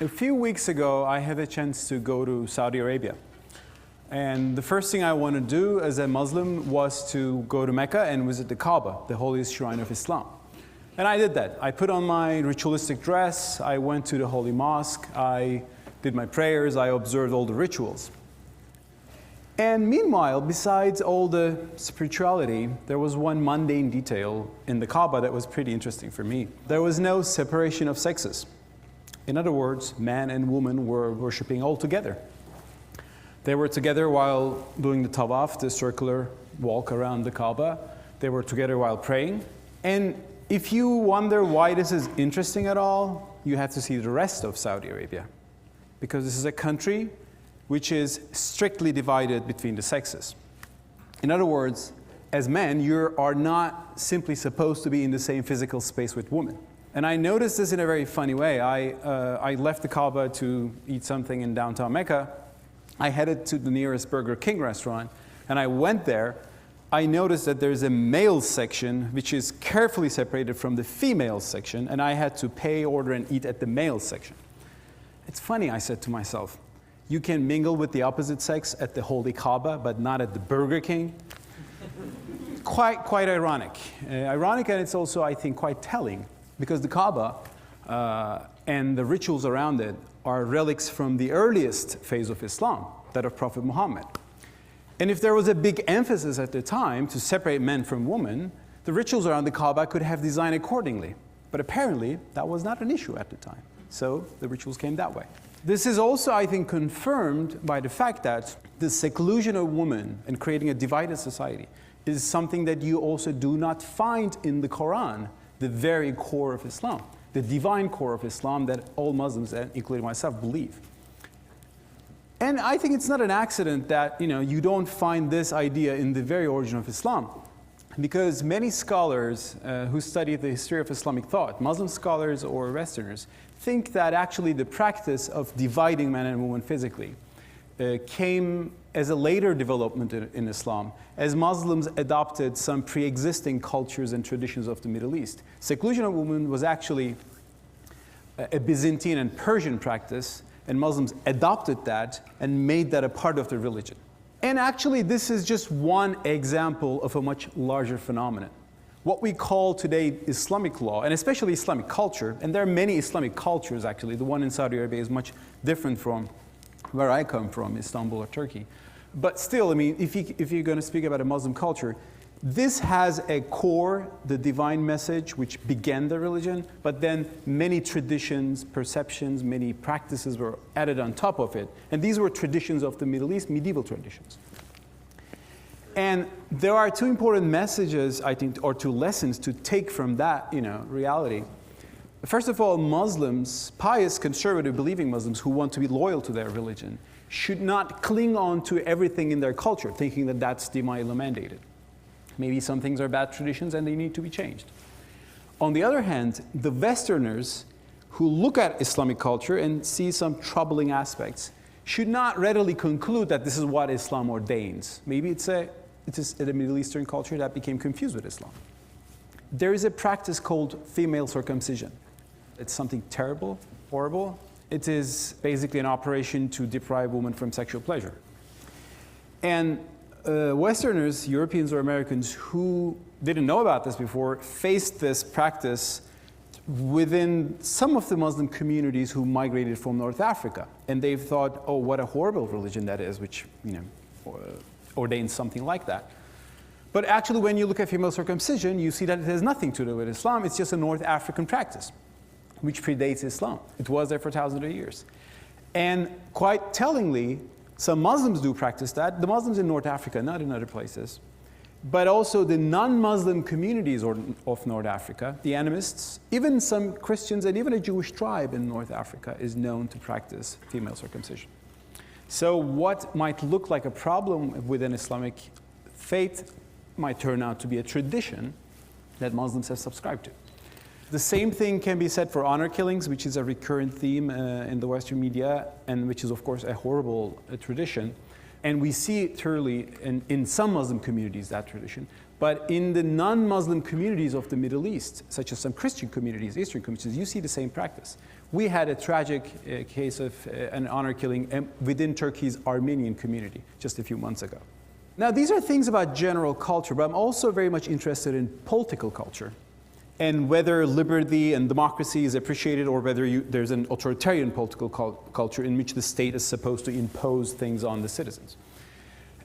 A few weeks ago, I had a chance to go to Saudi Arabia. And the first thing I wanted to do as a Muslim was to go to Mecca and visit the Kaaba, the holiest shrine of Islam. And I did that. I put on my ritualistic dress, I went to the Holy Mosque, I did my prayers, I observed all the rituals. And meanwhile, besides all the spirituality, there was one mundane detail in the Kaaba that was pretty interesting for me. There was no separation of sexes. In other words, man and woman were worshipping all together. They were together while doing the tawaf, the circular walk around the Kaaba. They were together while praying. And if you wonder why this is interesting at all, you have to see the rest of Saudi Arabia. Because this is a country which is strictly divided between the sexes. In other words, as men, you are not simply supposed to be in the same physical space with women. And I noticed this in a very funny way. I left the Kaaba to eat something in downtown Mecca. I headed to the nearest Burger King restaurant, and I went there. I noticed that there's a male section which is carefully separated from the female section, and I had to pay, order, and eat at the male section. It's funny, I said to myself, you can mingle with the opposite sex at the Holy Kaaba, but not at the Burger King? Quite ironic. Ironic, and it's also, I think, quite telling. Because the Kaaba and the rituals around it are relics from the earliest phase of Islam, that of Prophet Muhammad. And if there was a big emphasis at the time to separate men from women, the rituals around the Kaaba could have designed accordingly. But apparently, that was not an issue at the time. So the rituals came that way. This is also, I think, confirmed by the fact that the seclusion of women and creating a divided society is something that you also do not find in the Quran, the very core of Islam, the divine core of Islam that all Muslims, including myself, believe. And I think it's not an accident that you don't find this idea in the very origin of Islam, because many scholars who study the history of Islamic thought, Muslim scholars or Westerners, think that actually the practice of dividing men and women physically came as a later development in Islam, as Muslims adopted some pre-existing cultures and traditions of the Middle East. Seclusion of women was actually a Byzantine and Persian practice, and Muslims adopted that and made that a part of their religion. And actually, this is just one example of a much larger phenomenon. What we call today Islamic law, and especially Islamic culture, and there are many Islamic cultures actually, the one in Saudi Arabia is much different from where I come from, Istanbul or Turkey. But still, I mean, if you're going to speak about a Muslim culture, this has a core, the divine message, which began the religion, but then many traditions, perceptions, many practices were added on top of it. And these were traditions of the Middle East, medieval traditions. And there are two important messages, I think, or two lessons to take from that, reality. First of all, Muslims, pious, conservative, believing Muslims who want to be loyal to their religion should not cling on to everything in their culture, thinking that that's divinely mandated. Maybe some things are bad traditions and they need to be changed. On the other hand, the Westerners who look at Islamic culture and see some troubling aspects should not readily conclude that this is what Islam ordains. Maybe it's a Middle Eastern culture that became confused with Islam. There is a practice called female circumcision. It's something terrible, horrible. It is basically an operation to deprive women from sexual pleasure. And Westerners, Europeans or Americans who didn't know about this before, faced this practice within some of the Muslim communities who migrated from North Africa. And they've thought, oh, what a horrible religion that is, which ordains something like that. But actually, when you look at female circumcision, you see that it has nothing to do with Islam. It's just a North African practice, which predates Islam. It was there for thousands of years. And quite tellingly, some Muslims do practice that. The Muslims in North Africa, not in other places. But also the non-Muslim communities of North Africa, the animists, even some Christians and even a Jewish tribe in North Africa is known to practice female circumcision. So what might look like a problem within Islamic faith might turn out to be a tradition that Muslims have subscribed to. The same thing can be said for honor killings, which is a recurrent theme in the Western media, and which is, of course, a horrible tradition. And we see it thoroughly in some Muslim communities, that tradition. But in the non-Muslim communities of the Middle East, such as some Christian communities, Eastern communities, you see the same practice. We had a tragic case of an honor killing within Turkey's Armenian community just a few months ago. Now, these are things about general culture, but I'm also very much interested in political culture and whether liberty and democracy is appreciated or whether there's an authoritarian political culture in which the state is supposed to impose things on the citizens.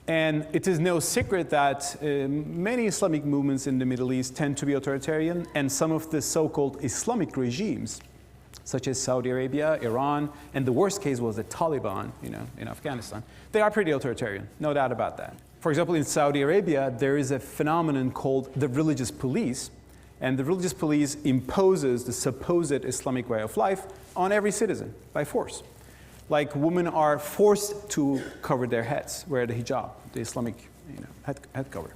And it is no secret that many Islamic movements in the Middle East tend to be authoritarian, and some of the so-called Islamic regimes, such as Saudi Arabia, Iran, and the worst case was the Taliban, in Afghanistan, they are pretty authoritarian, no doubt about that. For example, in Saudi Arabia, there is a phenomenon called the religious police, and the religious police imposes the supposed Islamic way of life on every citizen by force. Like women are forced to cover their heads, wear the hijab, the Islamic head cover.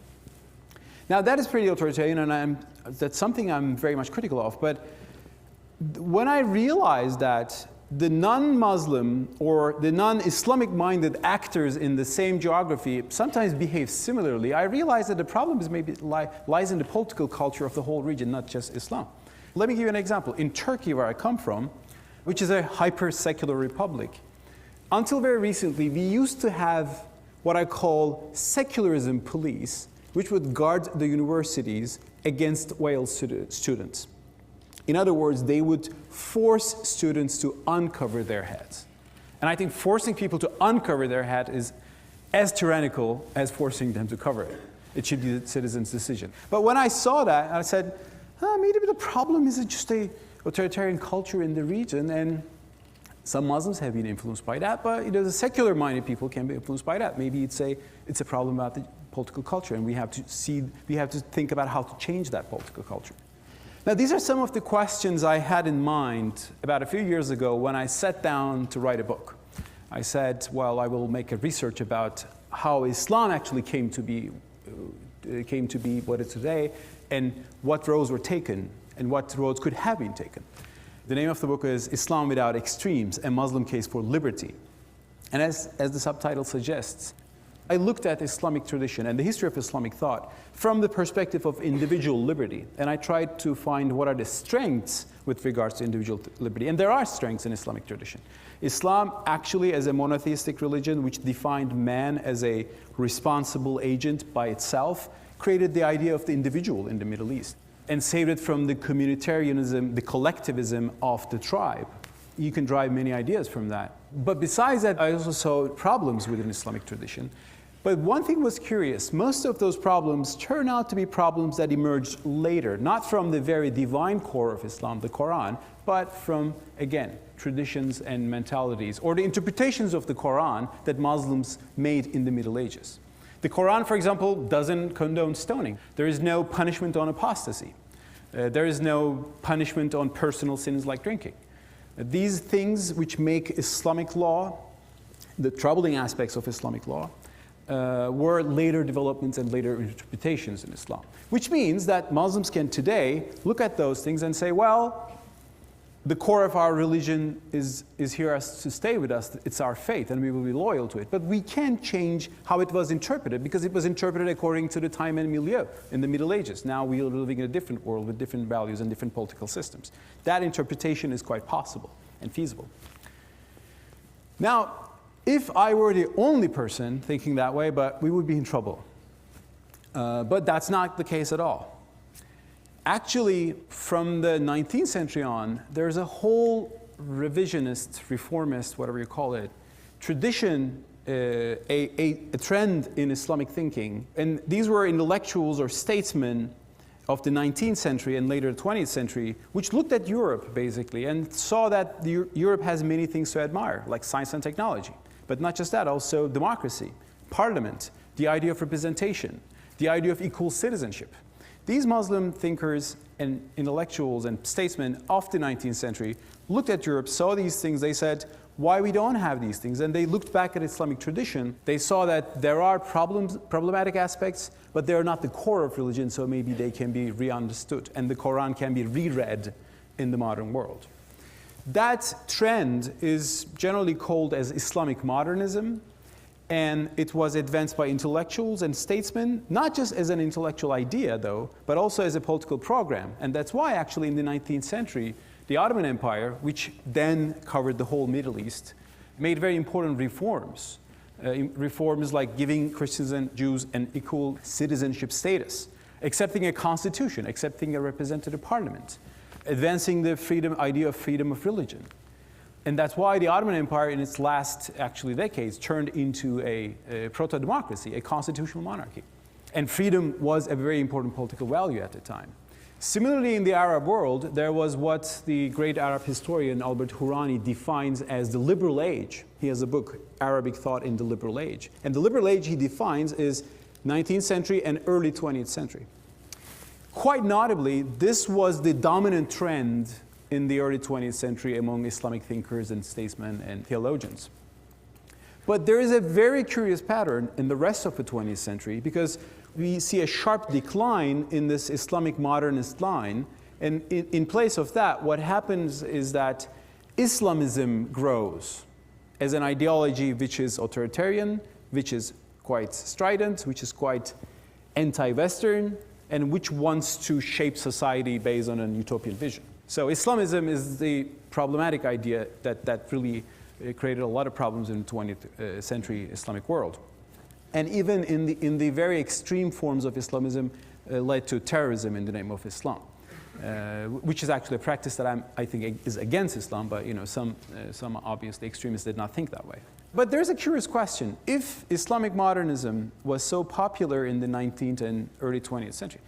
Now that is pretty authoritarian, and that's something I'm very much critical of. But when I realized that the non-Muslim or the non-Islamic minded actors in the same geography sometimes behave similarly, I realized that the problem is maybe lies in the political culture of the whole region, not just Islam. Let me give you an example. In Turkey, where I come from, which is a hyper-secular republic, until very recently, we used to have what I call secularism police, which would guard the universities against Wales students. In other words, they would force students to uncover their heads. And I think forcing people to uncover their head is as tyrannical as forcing them to cover it. It should be the citizen's decision. But when I saw that, I said, maybe the problem isn't just a authoritarian culture in the region, and some Muslims have been influenced by that, but the secular-minded people can be influenced by that. Maybe it's a problem about the political culture, and we have to think about how to change that political culture. Now, these are some of the questions I had in mind about a few years ago when I sat down to write a book. I said, well, I will make a research about how Islam actually came to be what it is today, and what roads were taken, and what roads could have been taken. The name of the book is Islam Without Extremes, a Muslim Case for Liberty. And as the subtitle suggests, I looked at Islamic tradition and the history of Islamic thought from the perspective of individual liberty. And I tried to find what are the strengths with regards to individual liberty. And there are strengths in Islamic tradition. Islam actually, as a monotheistic religion which defined man as a responsible agent by itself, created the idea of the individual in the Middle East and saved it from the communitarianism, the collectivism of the tribe. You can derive many ideas from that. But besides that, I also saw problems within Islamic tradition. But one thing was curious. Most of those problems turn out to be problems that emerged later, not from the very divine core of Islam, the Quran, but from, again, traditions and mentalities, or the interpretations of the Quran that Muslims made in the Middle Ages. The Quran, for example, doesn't condone stoning. There is no punishment on apostasy. There is no punishment on personal sins like drinking. These things which make Islamic law, the troubling aspects of Islamic law, were later developments and later interpretations in Islam. Which means that Muslims can today look at those things and say, well, the core of our religion is here to stay with us. It's our faith, and we will be loyal to it. But we can't change how it was interpreted, because it was interpreted according to the time and milieu in the Middle Ages. Now we are living in a different world with different values and different political systems. That interpretation is quite possible and feasible. Now, if I were the only person thinking that way, but we would be in trouble. But that's not the case at all. Actually, from the 19th century on, there's a whole revisionist, reformist, whatever you call it, tradition, a trend in Islamic thinking. And these were intellectuals or statesmen of the 19th century and later the 20th century, which looked at Europe, basically, and saw that Europe has many things to admire, like science and technology. But not just that, also democracy, parliament, the idea of representation, the idea of equal citizenship. These Muslim thinkers and intellectuals and statesmen of the 19th century looked at Europe, saw these things, they said, why we don't have these things? And they looked back at Islamic tradition. They saw that there are problematic aspects, but they're not the core of religion, so maybe they can be re-understood, and the Quran can be reread in the modern world. That trend is generally called as Islamic modernism, And it was advanced by intellectuals and statesmen, not just as an intellectual idea, though, but also as a political program. And that's why, actually, in the 19th century, the Ottoman Empire, which then covered the whole Middle East, made very important reforms. Reforms like giving Christians and Jews an equal citizenship status, accepting a constitution, accepting a representative parliament, advancing the idea of freedom of religion. And that's why the Ottoman Empire, in its last, actually, decades, turned into a proto-democracy, a constitutional monarchy. And freedom was a very important political value at the time. Similarly, in the Arab world, there was what the great Arab historian Albert Hourani defines as the liberal age. He has a book, Arabic Thought in the Liberal Age. And the liberal age he defines is 19th century and early 20th century. Quite notably, this was the dominant trend in the early 20th century among Islamic thinkers and statesmen and theologians. But there is a very curious pattern in the rest of the 20th century, because we see a sharp decline in this Islamic modernist line. And in place of that, what happens is that Islamism grows as an ideology which is authoritarian, which is quite strident, which is quite anti-Western, and which wants to shape society based on a utopian vision. So Islamism is the problematic idea that really created a lot of problems in the 20th century Islamic world. And even in the very extreme forms of Islamism led to terrorism in the name of Islam, which is actually a practice that I think is against Islam, but some obviously extremists did not think that way. But there's a curious question. If Islamic modernism was so popular in the 19th and early 20th century,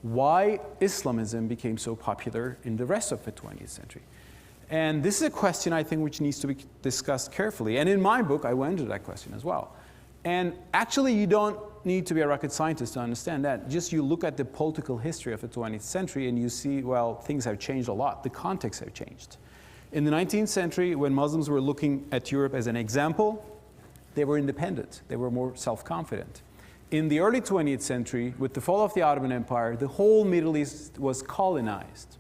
why Islamism became so popular in the rest of the 20th century? And this is a question, I think, which needs to be discussed carefully. And in my book, I went into that question as well. And actually, you don't need to be a rocket scientist to understand that. Just you look at the political history of the 20th century and you see, well, things have changed a lot. The context have changed. In the 19th century, when Muslims were looking at Europe as an example, they were independent. They were more self-confident. In the early 20th century, with the fall of the Ottoman Empire, the whole Middle East was colonized.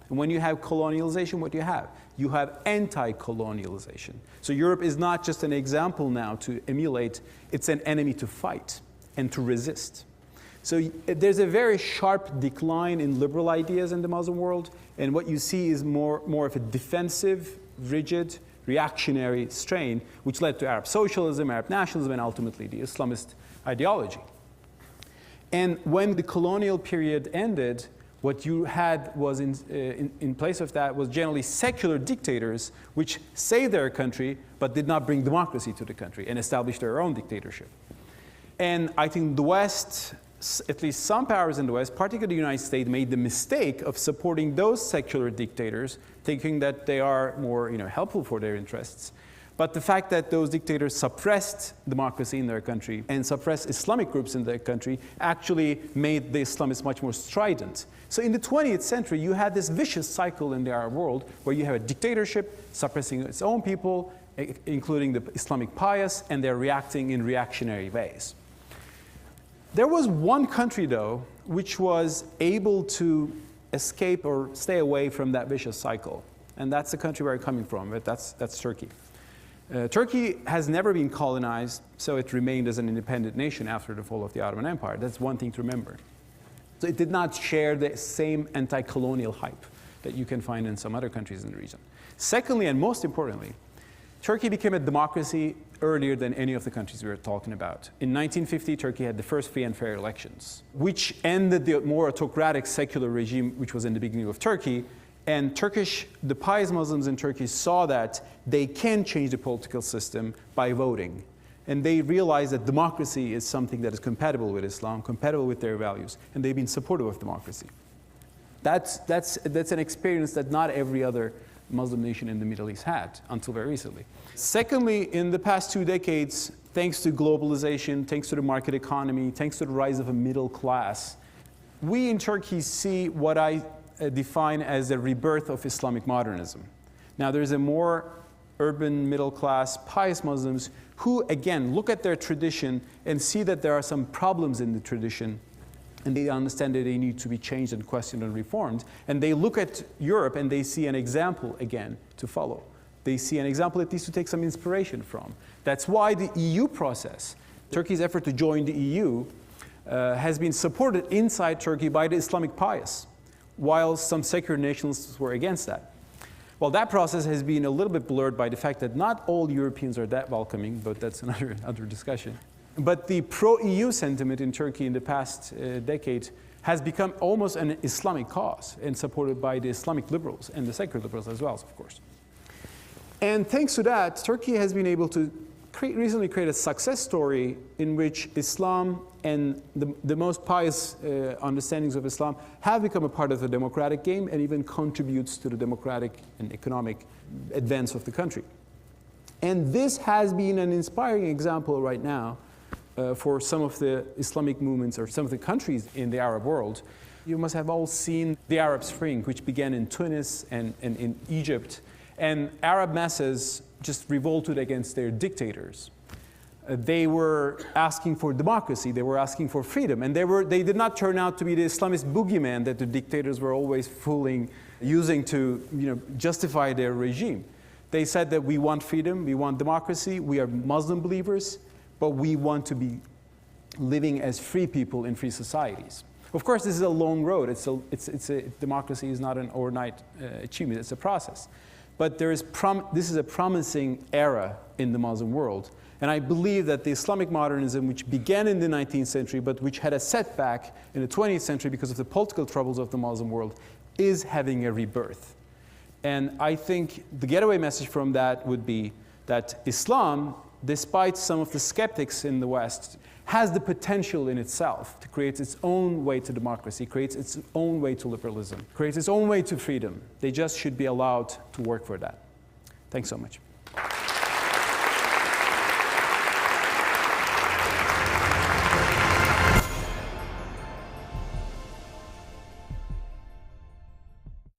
And when you have colonialization, what do you have? You have anti-colonialization. So Europe is not just an example now to emulate, it's an enemy to fight and to resist. So there's a very sharp decline in liberal ideas in the Muslim world, and what you see is more of a defensive, rigid, reactionary strain, which led to Arab socialism, Arab nationalism, and ultimately the Islamist ideology. And when the colonial period ended, what you had was in place of that was generally secular dictators which saved their country but did not bring democracy to the country and established their own dictatorship. And I think the West, at least some powers in the West, particularly the United States, made the mistake of supporting those secular dictators, thinking that they are more helpful for their interests. But the fact that those dictators suppressed democracy in their country and suppressed Islamic groups in their country actually made the Islamists much more strident. So in the 20th century, you had this vicious cycle in the Arab world where you have a dictatorship suppressing its own people, including the Islamic pious, and they're reacting in reactionary ways. There was one country, though, which was able to escape or stay away from that vicious cycle. And that's the country where I'm coming from, but that's Turkey. Turkey has never been colonized, so it remained as an independent nation after the fall of the Ottoman Empire. That's one thing to remember. So it did not share the same anti-colonial hype that you can find in some other countries in the region. Secondly, and most importantly, Turkey became a democracy earlier than any of the countries we were talking about. In 1950, Turkey had the first free and fair elections, which ended the more autocratic secular regime which was in the beginning of Turkey. And the pious Muslims in Turkey saw that they can change the political system by voting. And they realized that democracy is something that is compatible with Islam, compatible with their values, and they've been supportive of democracy. That's an experience that not every other Muslim nation in the Middle East had until very recently. Secondly, in the past 2 decades, thanks to globalization, thanks to the market economy, thanks to the rise of a middle class, we in Turkey see what I define as the rebirth of Islamic modernism. Now, there's a more urban, middle-class, pious Muslims who, again, look at their tradition and see that there are some problems in the tradition, and they understand that they need to be changed and questioned and reformed. And they look at Europe and they see an example, again, to follow. They see an example at least to take some inspiration from. That's why the EU process, Turkey's effort to join the EU, has been supported inside Turkey by the Islamic pious, while some secular nationalists were against that. Well, that process has been a little bit blurred by the fact that not all Europeans are that welcoming, but that's another discussion. But the pro-EU sentiment in Turkey in the past decade has become almost an Islamic cause and supported by the Islamic liberals and the secular liberals as well, of course. And thanks to that, Turkey has been able to recently create a success story in which Islam and the most pious understandings of Islam have become a part of the democratic game and even contributes to the democratic and economic advance of the country. And this has been an inspiring example right now for some of the Islamic movements or some of the countries in the Arab world. You must have all seen the Arab Spring, which began in Tunis and in Egypt. And Arab masses just revolted against their dictators. They were asking for democracy, they were asking for freedom, and they did not turn out to be the Islamist boogeyman that the dictators were always using to justify their regime. They said that we want freedom, we want democracy, we are Muslim believers, but we want to be living as free people in free societies. Of course, this is a long road. Democracy is not an overnight achievement, it's a process. But this is a promising era in the Muslim world. And I believe that the Islamic modernism, which began in the 19th century, but which had a setback in the 20th century because of the political troubles of the Muslim world, is having a rebirth. And I think the getaway message from that would be that Islam, despite some of the skeptics in the West, has the potential in itself to create its own way to democracy, creates its own way to liberalism, creates its own way to freedom. They just should be allowed to work for that. Thanks so much.